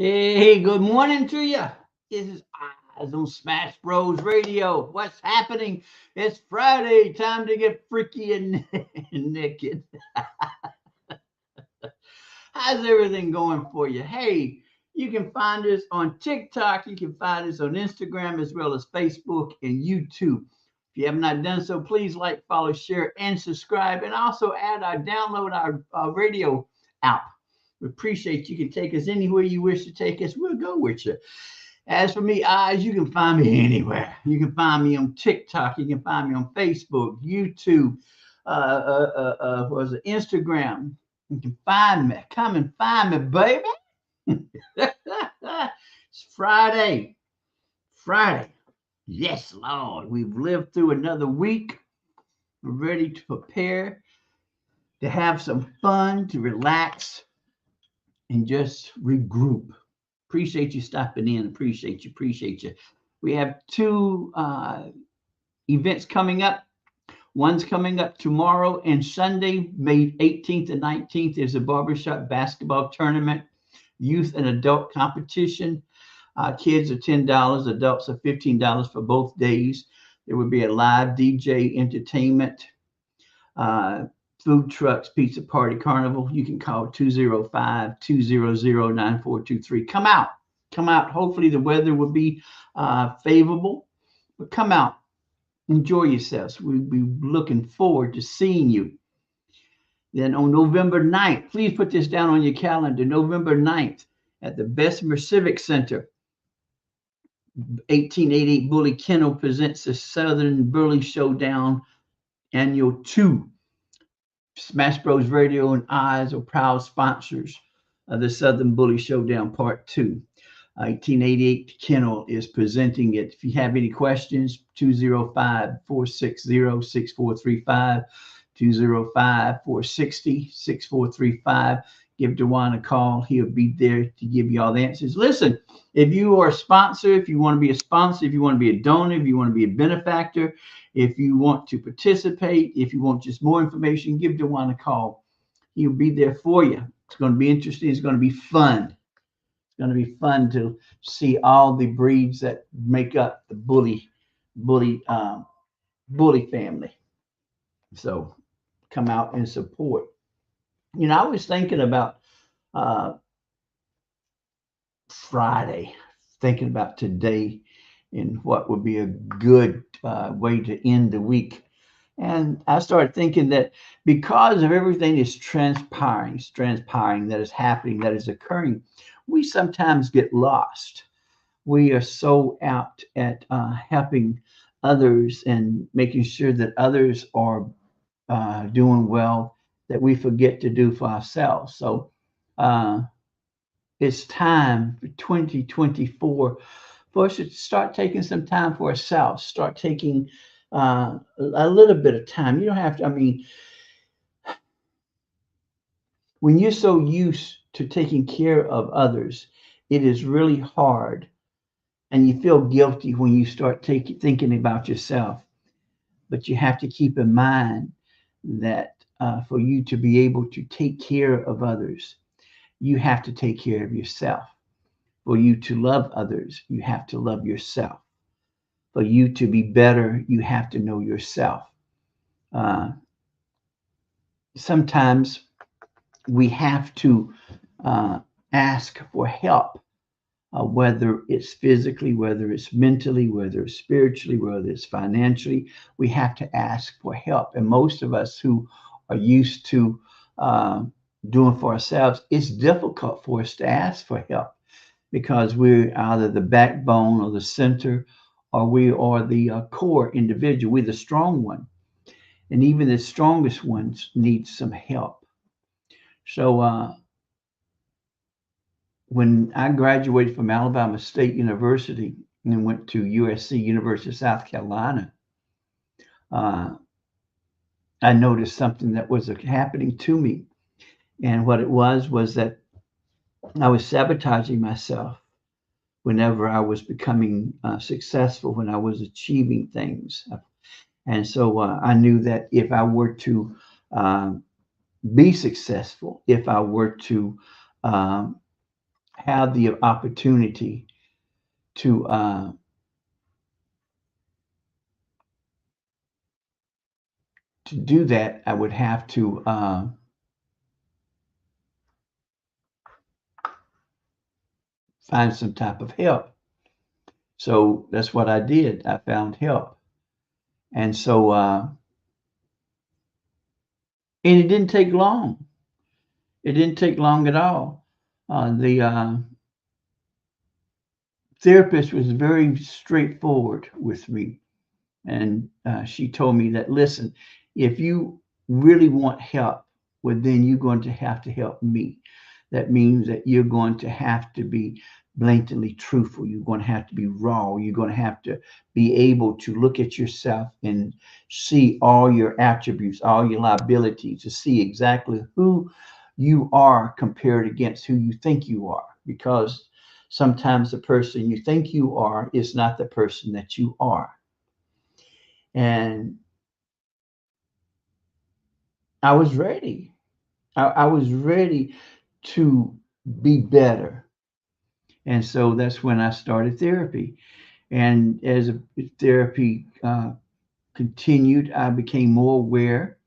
Hey, good morning to you. This is Eyes on Smash Bros Radio. What's happening? It's Friday, time to get freaky and naked. How's everything going for you? Hey, you can find us on TikTok. You can find us on Instagram as well as Facebook and YouTube. If you have not done so, please like, follow, share, and subscribe. And also download our radio app. We appreciate you can take us anywhere you wish to take us. We'll go with you. As for me, eyes, you can find me anywhere. You can find me on TikTok. You can find me on Facebook, YouTube, was it Instagram? You can find me. Come and find me, baby. It's Friday. Friday. Yes, Lord. We've lived through another week. We're ready to prepare to have some fun, to relax, and just regroup. Appreciate you stopping in. Appreciate you. Appreciate you. We have two events coming up. One's coming up tomorrow and Sunday, May 18th and 19th. There's a barbershop basketball tournament, youth and adult competition. Kids are $10, adults are $15 for both days. There will be a live DJ entertainment, food trucks, pizza party, carnival. You can call 205-200-9423. Come out. Come out. Hopefully the weather will be favorable, but come out. Enjoy yourselves. We'll be looking forward to seeing you. Then on November 9th, please put this down on your calendar. November 9th at the Bessemer Civic Center, 1888 Bully Kennel presents the Southern Burley Showdown Annual 2. Smash Bros Radio and Eyes are proud sponsors of the Southern Bully Showdown Part 2. 1888 Kennel is presenting it. If you have any questions, 205-460-6435, 205-460-6435. Give Dewan a call. He'll be there to give you all the answers. Listen, if you are a sponsor, if you want to be a sponsor, if you want to be a donor, if you want to be a benefactor, if you want to participate, if you want just more information, give Dewan a call. He'll be there for you. It's going to be interesting. It's going to be fun. Going to be fun to see all the breeds that make up the bully family. So come out and support. I was thinking about Friday, thinking about today and what would be a good way to end the week. And I started thinking that because of everything that's transpiring that is happening, that is occurring, we sometimes get lost. We are so out at helping others and making sure that others are doing well that we forget to do for ourselves. So it's time for 2024 for us to start taking some time for ourselves, start taking a little bit of time. You don't have to, when you're so used to taking care of others, it is really hard and you feel guilty when you start thinking about yourself. But you have to keep in mind that for you to be able to take care of others, you have to take care of yourself. For you to love others, you have to love yourself. For you to be better, you have to know yourself. Sometimes we have to ask for help, whether it's physically, whether it's mentally, whether it's spiritually, whether it's financially. We have to ask for help. And most of us who are used to doing for ourselves, it's difficult for us to ask for help because we're either the backbone or the center, or we are the core individual. We're the strong one. And even the strongest ones need some help. So when I graduated from Alabama State University and went to USC, University of South Carolina, I noticed something that was happening to me. And what it was that I was sabotaging myself whenever I was becoming successful, when I was achieving things. And so I knew that if I were to be successful, if I were to have the opportunity to do that, I would have to find some type of help. So that's what I did. I found help. And so, and it didn't take long. It didn't take long at all. The therapist was very straightforward with me. And she told me that, listen, if you really want help, well, then you're going to have to help me. That means that you're going to have to be blatantly truthful. You're going to have to be raw. You're going to have to be able to look at yourself and see all your attributes, all your liabilities, to see exactly who you are compared against who you think you are. Because sometimes the person you think you are is not the person that you are. And I was ready. I was ready to be better. And so that's when I started therapy. And as therapy continued, I became more aware.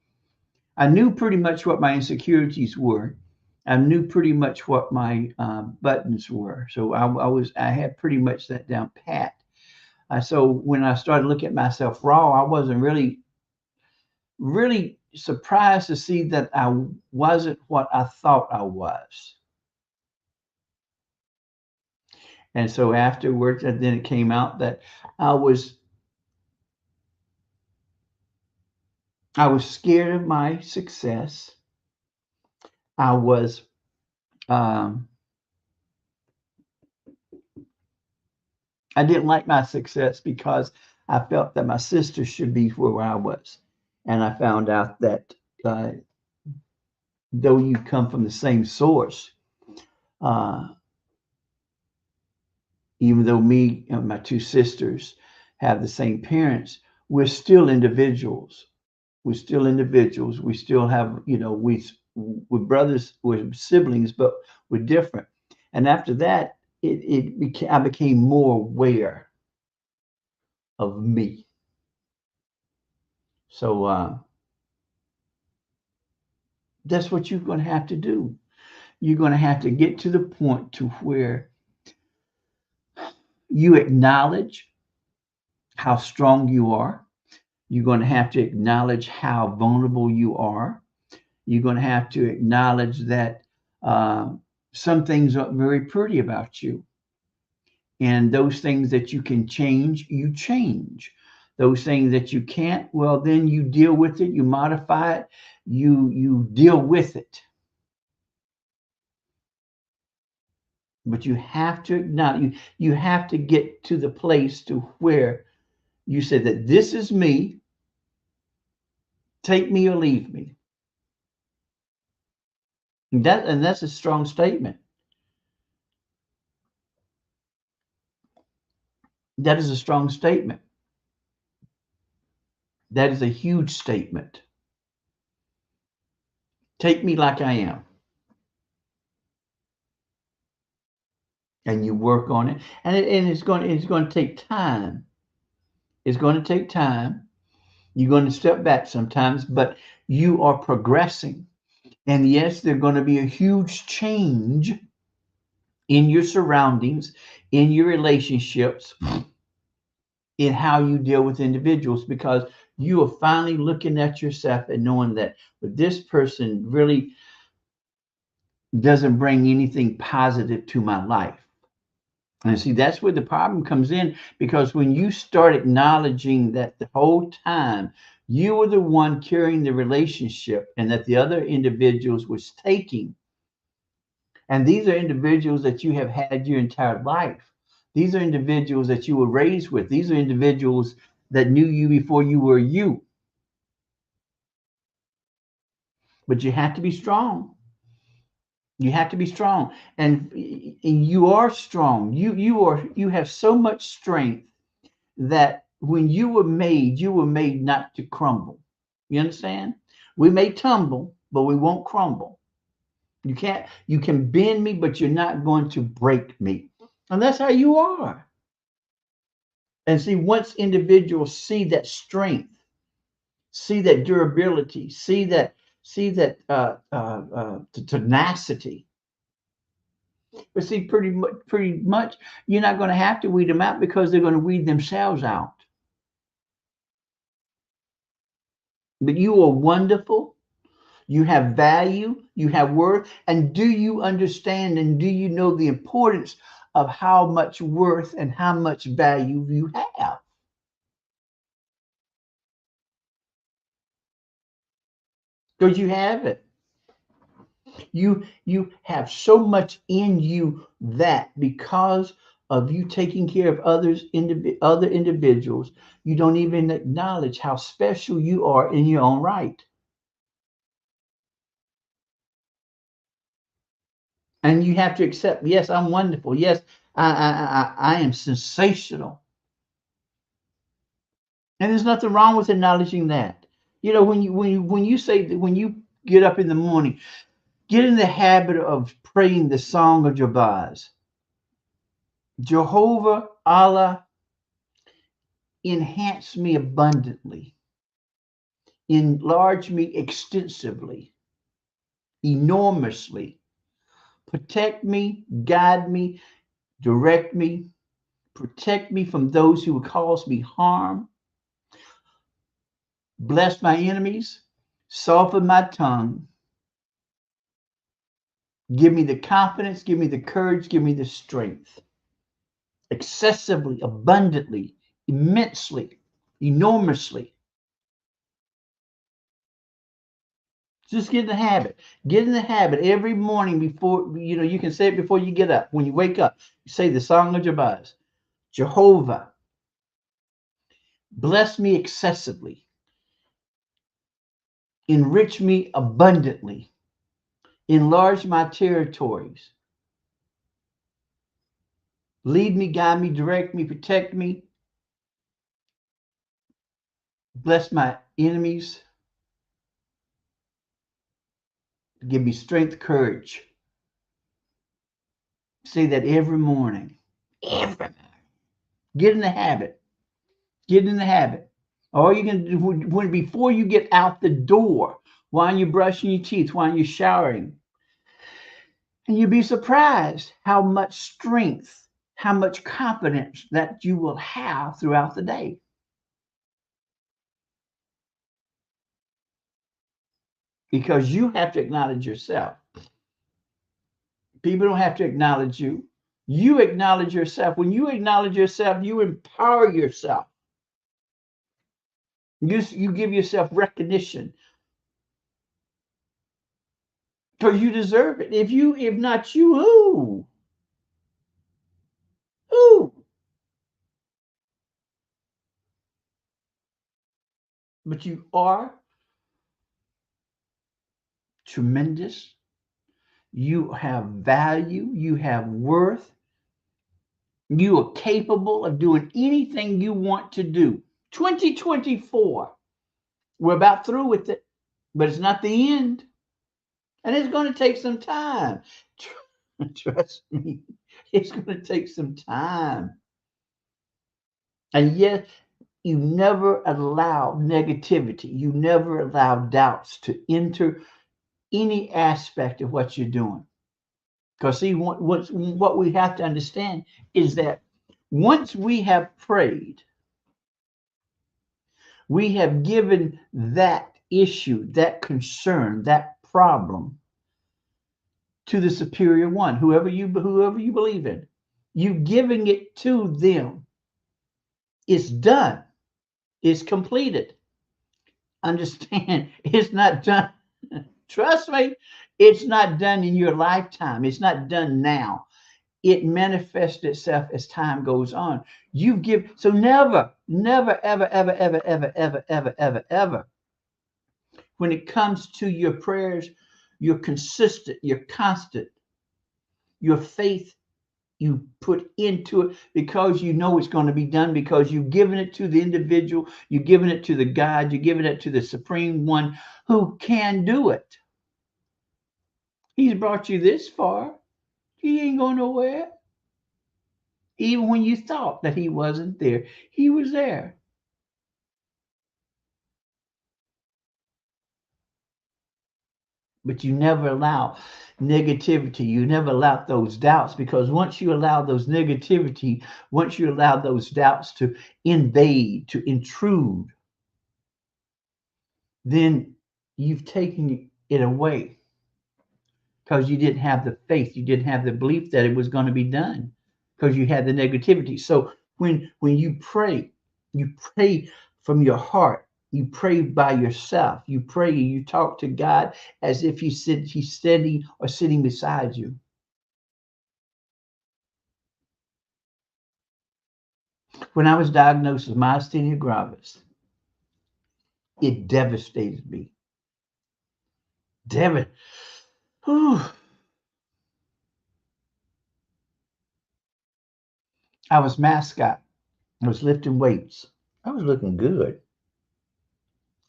I knew pretty much what my insecurities were. I knew pretty much what my buttons were. So I had pretty much that down pat. So when I started looking at myself raw, I wasn't really surprised to see that I wasn't what I thought I was. And so afterwards, and then it came out that I was I was scared of my success. I was um, I didn't like my success because I felt that my sister should be where I was, and I found out that uh, though you come from the same source, uh, even though me and my two sisters have the same parents, we're still individuals. We're still individuals. We still have, we're brothers, we're siblings, but we're different. And after that, I became more aware of me. So that's what you're going to have to do. You're going to have to get to the point to where you acknowledge how strong you are. You're going to have to acknowledge how vulnerable you are. You're going to have to acknowledge that some things aren't very pretty about you. And those things that you can change, you change. Those things that you can't, well, then you deal with it, you modify it, you deal with it. But you have to acknowledge, you have to get to the place to where you say that this is me, take me or leave me. And that's a strong statement. That is a strong statement. That is a huge statement. Take me like I am. And you work on it. And it's going to take time. It's going to take time. You're going to step back sometimes, but you are progressing. And yes, there's going to be a huge change in your surroundings, in your relationships, in how you deal with individuals, because you are finally looking at yourself and knowing that this person really doesn't bring anything positive to my life. And see, that's where the problem comes in, because when you start acknowledging that the whole time you were the one carrying the relationship and that the other individuals was taking, and these are individuals that you have had your entire life. These are individuals that you were raised with. These are individuals that knew you before you were you. But you have to be strong. You have to be strong, and you are strong. You have so much strength that when you were made not to crumble. You understand? We may tumble, but we won't crumble. You can bend me, but you're not going to break me. And that's how you are. And see, once individuals see that strength, see that durability, see that tenacity. But see, pretty much, you're not going to have to weed them out because they're going to weed themselves out. But you are wonderful. You have value. You have worth. And do you understand and do you know the importance of how much worth and how much value you have? Because you have it. You have so much in you that because of you taking care of other individuals, you don't even acknowledge how special you are in your own right. And you have to accept, yes, I'm wonderful. Yes, I am sensational. And there's nothing wrong with acknowledging that. You know, when you say that, when you get up in the morning, get in the habit of praying the song of Jabaz. Jehovah Allah, enhance me abundantly, enlarge me extensively, enormously, protect me, guide me, direct me, protect me from those who would cause me harm, bless my enemies, soften my tongue, give me the confidence, give me the courage, give me the strength, excessively, abundantly, immensely, enormously. Just get in the habit. Get in the habit every morning before, you can say it before you get up. When you wake up, you say the song of Jabez. Jehovah, bless me excessively, enrich me abundantly, enlarge my territories, lead me, guide me, direct me, protect me, bless my enemies, give me strength, courage. Say that every morning. Every morning. Get in the habit. Get in the habit. All you can do when before you get out the door, while you're brushing your teeth, while you're showering, and you'll be surprised how much strength, how much confidence that you will have throughout the day. Because you have to acknowledge yourself. People don't have to acknowledge you. You acknowledge yourself. When you acknowledge yourself, you empower yourself. You give yourself recognition because you deserve it. If not you, who? Who? But you are tremendous. You have value. You have worth. You are capable of doing anything you want to do. 2024. We're about through with it, but it's not the end. And it's going to take some time. Trust me, it's going to take some time. And yet, you never allow negativity, you never allow doubts to enter any aspect of what you're doing. Because, see, what we have to understand is that once we have prayed, we have given that issue, that concern, that problem to the superior one, whoever you believe in. You giving it to them. It's done. It's completed. Understand, it's not done. Trust me, it's not done in your lifetime. It's not done now. It manifests itself as time goes on. You give, so never, never, ever, ever, ever, ever, ever, ever, ever, ever, when it comes to your prayers, you're consistent, you're constant, your faith you put into it because you know it's going to be done, because you've given it to the individual, you've given it to the God, you've given it to the Supreme One who can do it. He's brought you this far. He ain't going nowhere. Even when you thought that he wasn't there, he was there. But you never allow negativity. You never allow those doubts, because once you allow those negativity, once you allow those doubts to invade, to intrude, then you've taken it away, because you didn't have the faith, you didn't have the belief that it was going to be done, because you had the negativity. So when you pray from your heart, you pray by yourself, you pray, you talk to God as if he's standing or sitting beside you. When I was diagnosed with myasthenia gravis, it devastated me. Whew. I was mascot. I was lifting weights. I was looking good.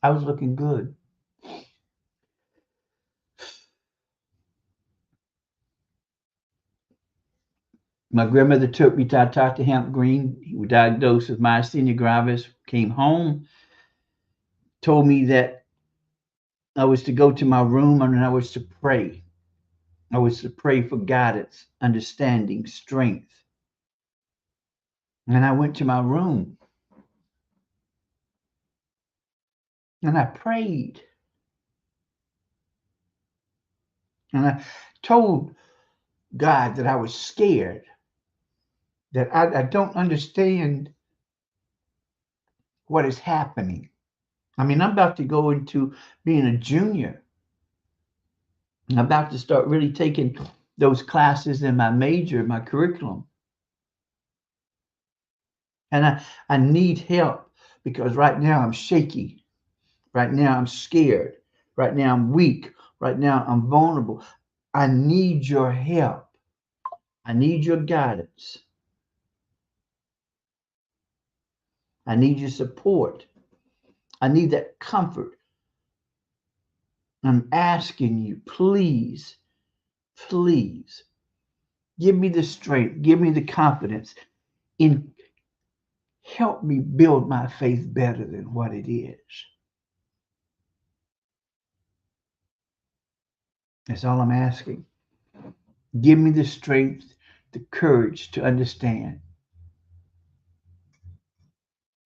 I was looking good. My grandmother took me to talk to Hamp Green. He was diagnosed with myasthenia gravis. Came home, told me that I was to go to my room and I was to pray. I was to pray for guidance, understanding, strength. And I went to my room and I prayed. And I told God that I was scared, that I don't understand what is happening. I mean, I'm about to go into being a junior. I'm about to start really taking those classes in my major, my curriculum. And I need help, because right now I'm shaky. Right now I'm scared. Right now I'm weak. Right now I'm vulnerable. I need your help. I need your guidance. I need your support. I need that comfort. I'm asking you, please, please give me the strength, give me the confidence in help me build my faith better than what it is. That's all I'm asking. Give me the strength, the courage to understand.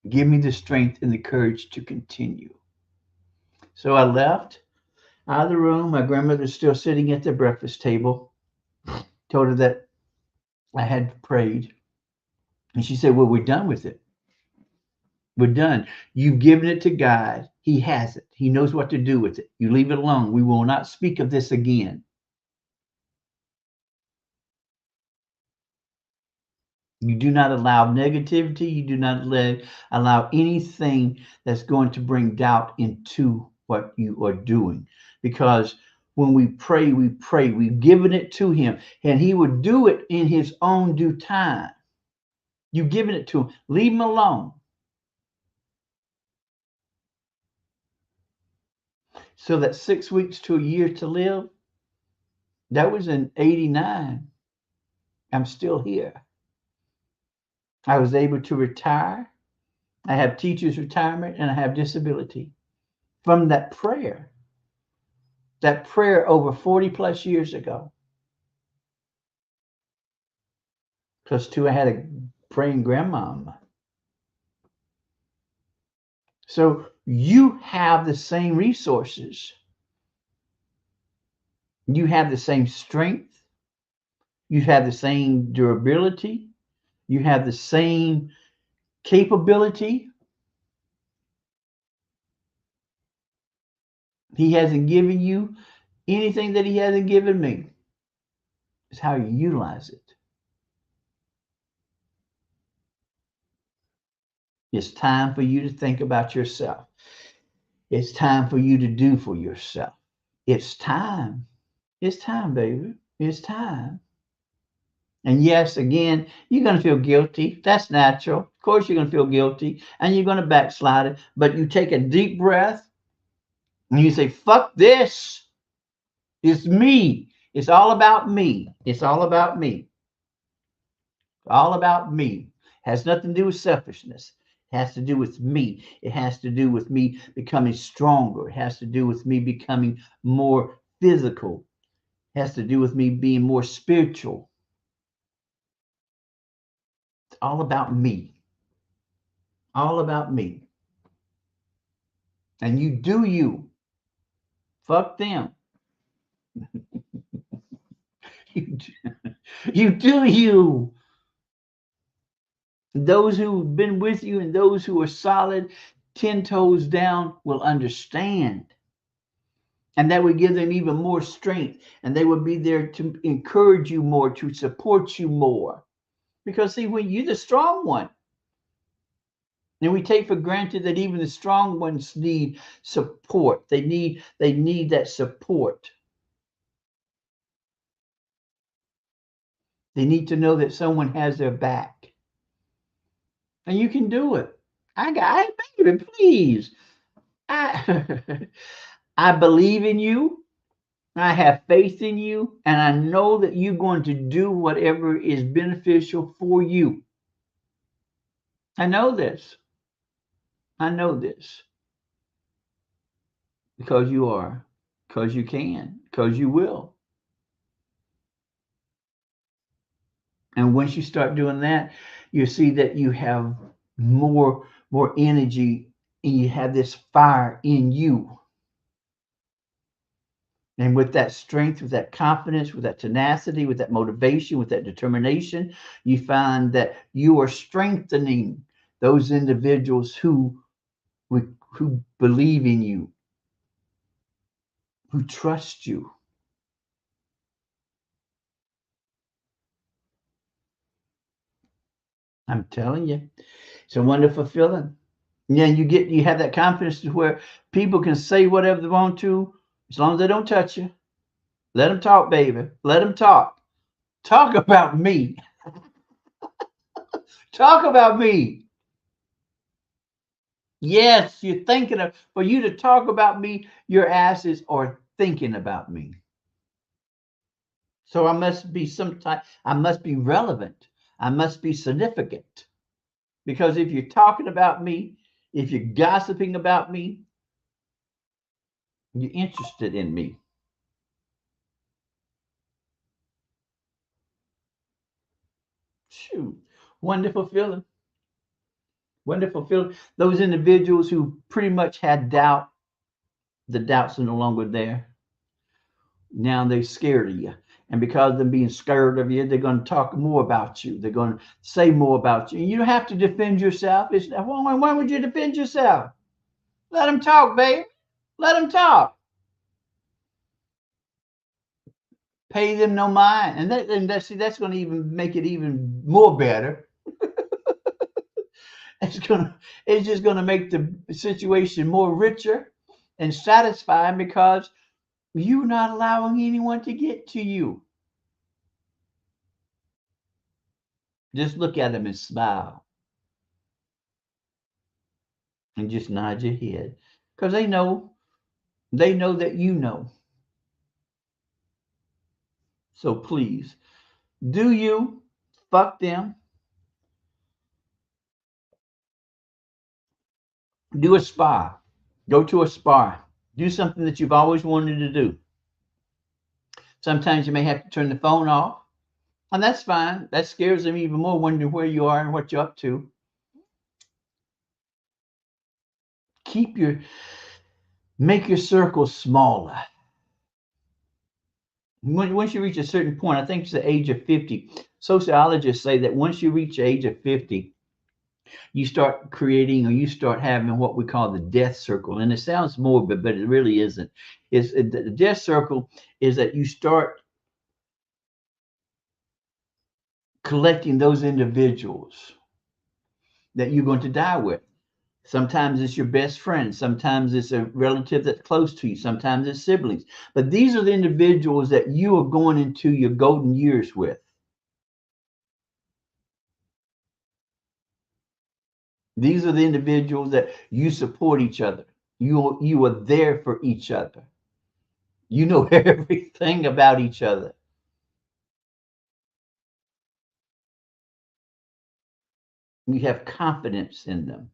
Give me the strength and the courage to continue. So I left out of the room. My grandmother's still sitting at the breakfast table. Told her that I had prayed. And she said, well, we're done with it. We're done. You've given it to God. He has it. He knows what to do with it. You leave it alone. We will not speak of this again. You do not allow negativity. You do not allow anything that's going to bring doubt into what you are doing. Because when we pray, we pray. We've given it to him, and he would do it in his own due time. You've given it to him. Leave him alone. So that 6 weeks to a year to live, that was in 89. I'm still here. I was able to retire. I have teacher's retirement and I have disability from that prayer over 40 plus years ago. Plus two, I had a praying grandmama. So you have the same resources. You have the same strength. You have the same durability. You have the same capability. He hasn't given you anything that he hasn't given me. It's how you utilize it. It's time for you to think about yourself. It's time for you to do for yourself. It's time. It's time, baby. It's time. And yes, again, you're going to feel guilty. That's natural. Of course, you're going to feel guilty and you're going to backslide it. But you take a deep breath and you say, fuck this. It's me. It's all about me. It's all about me. All about me. Has nothing to do with selfishness. It has to do with me. It has to do with me becoming stronger. It has to do with me becoming more physical. It has to do with me being more spiritual. It's all about me. All about me. And you do you. Fuck them. You do you. Do you. Those who've been with you and those who are solid, 10 toes down, will understand. And that would give them even more strength. And they would be there to encourage you more, to support you more. Because, see, when you're the strong one, and we take for granted that even the strong ones need support. They need that support. They need to know that someone has their back. And you can do it. I baby, please. I I believe in you. I have faith in you, and I know that you're going to do whatever is beneficial for you. I know this. I know this because you are, because you can, because you will. And once you start doing that, you see that you have more energy and you have this fire in you. And with that strength, with that confidence, with that tenacity, with that motivation, with that determination, you find that you are strengthening those individuals who believe in you, who trust you. I'm telling you, it's a wonderful feeling. Yeah, you have that confidence to where people can say whatever they want to, as long as they don't touch you. Let them talk, baby. Let them talk. Talk about me. Talk about me. Yes, you're thinking of for you to talk about me, your asses are thinking about me. So I must be I must be relevant. I must be significant. Because if you're talking about me, if you're gossiping about me, you're interested in me. Shoot. Wonderful feeling. Wonderful feeling. Those individuals who pretty much had doubt, the doubts are no longer there. Now they're scared of you. And because of them being scared of you, they're going to talk more about you. They're going to say more about you. And you don't have to defend yourself. Why would you defend yourself? Let them talk, babe. Let them talk. Pay them no mind. That's going to even make it even more better. It's just going to make the situation more richer and satisfying because you're not allowing anyone to get to you. Just look at them and smile and just nod your head because they know that you know. So please do you fuck them, do a spa, go to a spa, do something that you've always wanted to do. Sometimes you may have to turn the phone off, and that's fine. That scares them even more, wondering where you are and what you're up to. Keep your Make your circle smaller. Once you reach a certain point, I think it's the age of 50. Sociologists say that once you reach the age of 50, you start creating or you start having what we call the death circle. And it sounds morbid, but it really isn't. The death circle is that you start collecting those individuals that you're going to die with. Sometimes it's your best friend. Sometimes it's a relative that's close to you. Sometimes it's siblings. But these are the individuals that you are going into your golden years with. These are the individuals that you support each other. You are there for each other. You know everything about each other. You have confidence in them.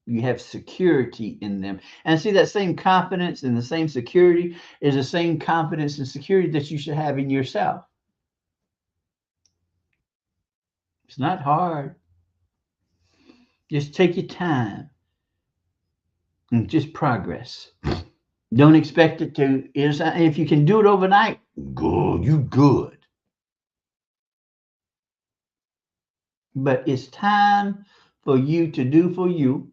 You have security in them. And see, that same confidence and the same security is the same confidence and security that you should have in yourself. It's not hard. Just take your time and just progress. Don't expect it to. If you can do it overnight, good, you good. But it's time for you to do for you.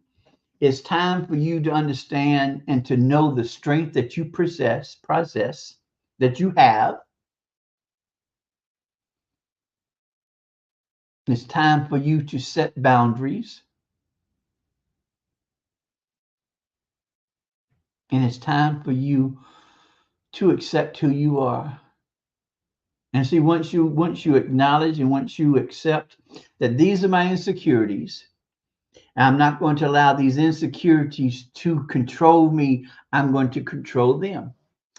It's time for you to understand and to know the strength that you possess, that you have. It's time for you to set boundaries. And it's time for you to accept who you are. And see, once you acknowledge and once you accept that these are my insecurities, I'm not going to allow these insecurities to control me. I'm going to control them.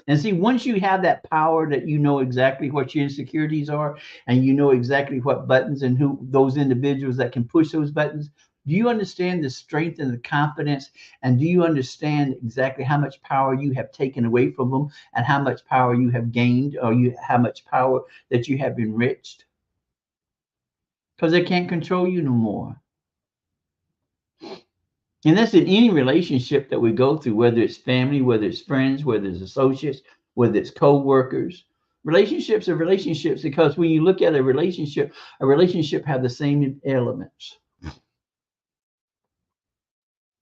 And see, once you have that power that you know exactly what your insecurities are and you know exactly what buttons and who those individuals that can push those buttons, do you understand the strength and the confidence? And do you understand exactly how much power you have taken away from them and how much power you have gained or how much power that you have enriched? Because they can't control you no more. And that's in any relationship that we go through, whether it's family, whether it's friends, whether it's associates, whether it's co-workers. Relationships are relationships because when you look at a relationship have the same elements.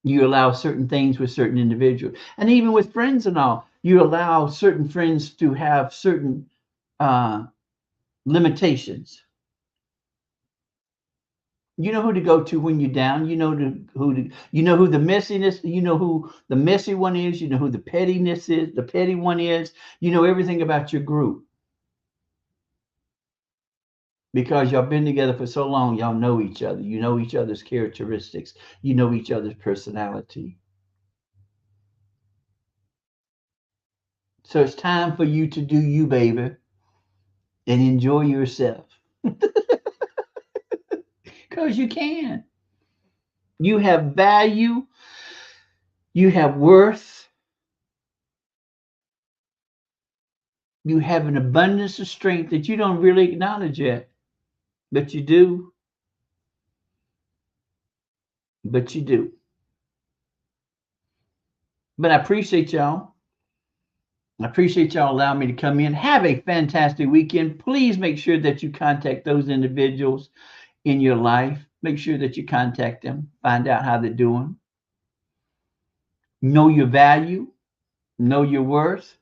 You allow certain things with certain individuals. And even with friends and all, you allow certain friends to have certain uh, limitations. You know who to go to when you're down. You know who the messiness. You know who the messy one is. You know who the pettiness is. The petty one is. You know everything about your group because y'all been together for so long. Y'all know each other. You know each other's characteristics. You know each other's personality. So it's time for you to do you, baby, and enjoy yourself because you can. You have value. You have worth. You have an abundance of strength that you don't really acknowledge yet, but you do. But you do. But I appreciate y'all. I appreciate y'all allowing me to come in. Have a fantastic weekend. Please make sure that you contact those individuals in your life. Make sure that you contact them, find out how they're doing. Know your value, know your worth,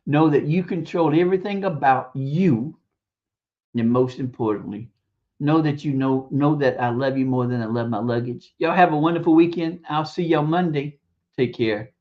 know that you control everything about you. And most importantly, know that I love you more than I love my luggage. Y'all have a wonderful weekend. I'll see y'all Monday. Take care.